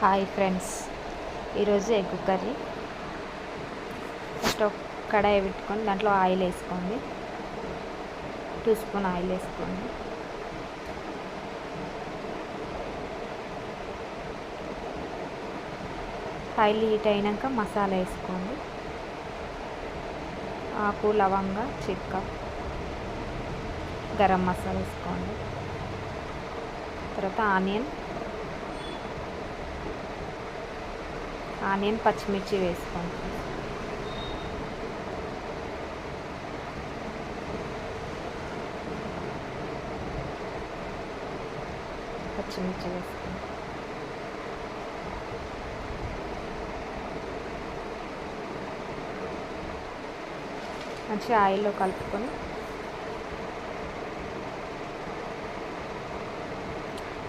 Hi friends, ఈరోజు egg curry. First ఒక కడాయి పెట్టుకొని దాంట్లో ఆయిల్ వేసుకోండి. 2 స్పూన్ ఆయిల్ వేసుకోండి. ఆయిల్ హీట్ అయినాక మసాలా వేసుకోండి. ఆకు, లవంగ, చెక్క, గరం మసాలా వేసుకోండి. తర్వాత ఆనియన్ పచ్చిమిర్చి వేసుకోండి. పచ్చిమిర్చి వేసుకోండి. మంచిగా ఆయిల్లో కలుపుకొని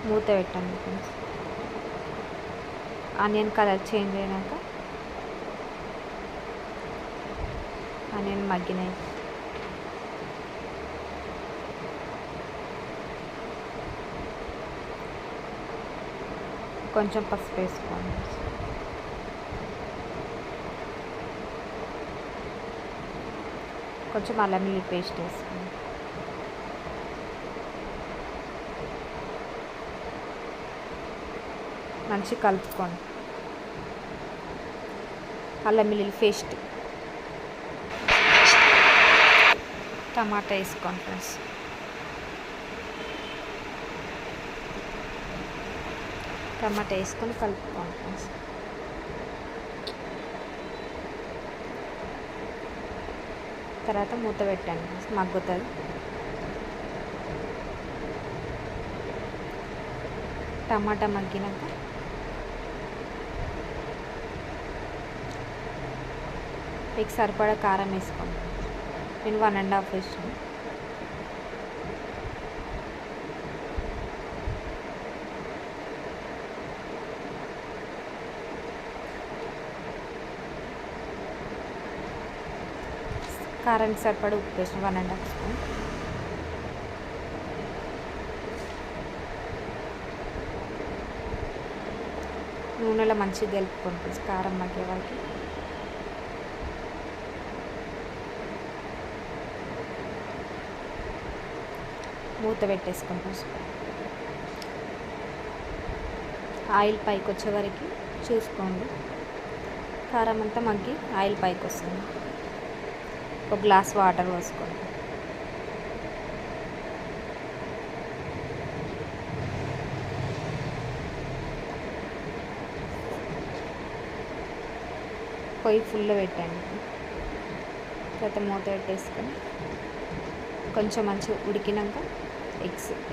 మూత పెట్టండి. కొంచెం ఆనియన్ కలర్ చేంజ్ అయినాక ఆనియన్ మగ్గినాయి. కొంచెం పసుపు వేసుకోండి. కొంచెం అల్లం వెల్లుల్లి పేస్ట్ వేసుకోండి. మంచిగా కలుపుకోండి. అల్లం వెల్లుల్లి పేస్ట్, టమాటా వేసుకోండి ఫ్రెండ్స్. టమాటా వేసుకొని కలుపుకోండి ఫ్రెండ్స్. తర్వాత మూత పెట్టండి, మగ్గుతుంది. టమాటా మగ్గినాక మీకు సరిపడా కారం వేసుకోండి. నేను 1.5 వేసాను. కారానికి సరిపడా ఉప్పు వేసిన 1.5 స్పూన్. నూనెలో మంచిగా కలుపుకోండి కారం మగ్గే వరకు. మూత పెట్టేసుకోండి. ఆయిల్ పైకి వచ్చే వరకు చూసుకోండి. కారం అంతా మగ్గి ఆయిల్ పైకి వస్తుంది. ఒక గ్లాస్ వాటర్ పోసుకోండి. పొయ్యి ఫుల్లో పెట్టండి. తర్వాత మూత పెట్టేసుకొని కొంచెం మంచిగా ఉడికినాక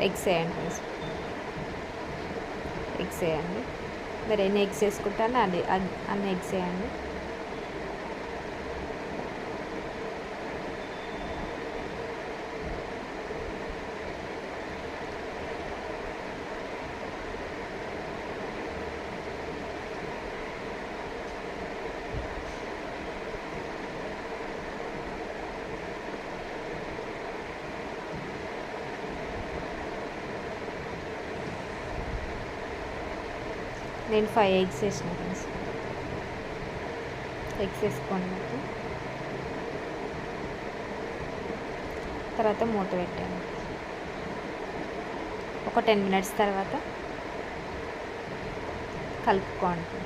ఎగ్స్ వేయండి. ఎగ్స్ వేయండి. మీరు ఎన్ని ఎగ్స్ వేసుకుంటారో అన్ని ఎగ్స్ వేయండి. నేను 5 ఎగ్స్ వేసిన ఫ్రెండ్స్. ఎగ్స్ వేసుకోండి. తర్వాత మూత పెట్టాను. ఒక 10 మినిట్స్ తర్వాత కలుపుకోండి.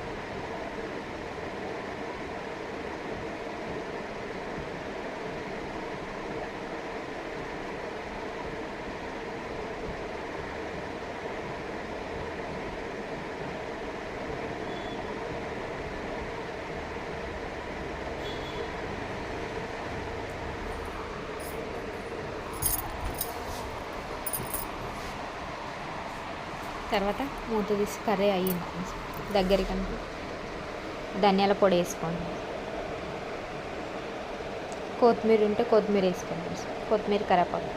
తర్వాత మూత తీసి కర్రీ అయ్యింది. దగ్గరికి ధనియాల పొడి వేసుకోండి. కొత్తిమీర ఉంటే కొత్తిమీర వేసుకోండి. కొత్తిమీర, కరివేపాకు.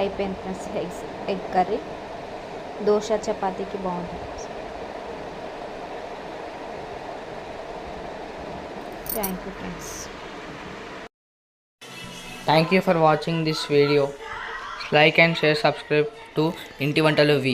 అయిపోయింది ఫ్రెండ్స్ ఎగ్ కర్రీ. దోశ చపాతీకి బాగుంటుంది. Thank you friends. Thank you for watching this video. Like and share, subscribe to Inti Vantalu V.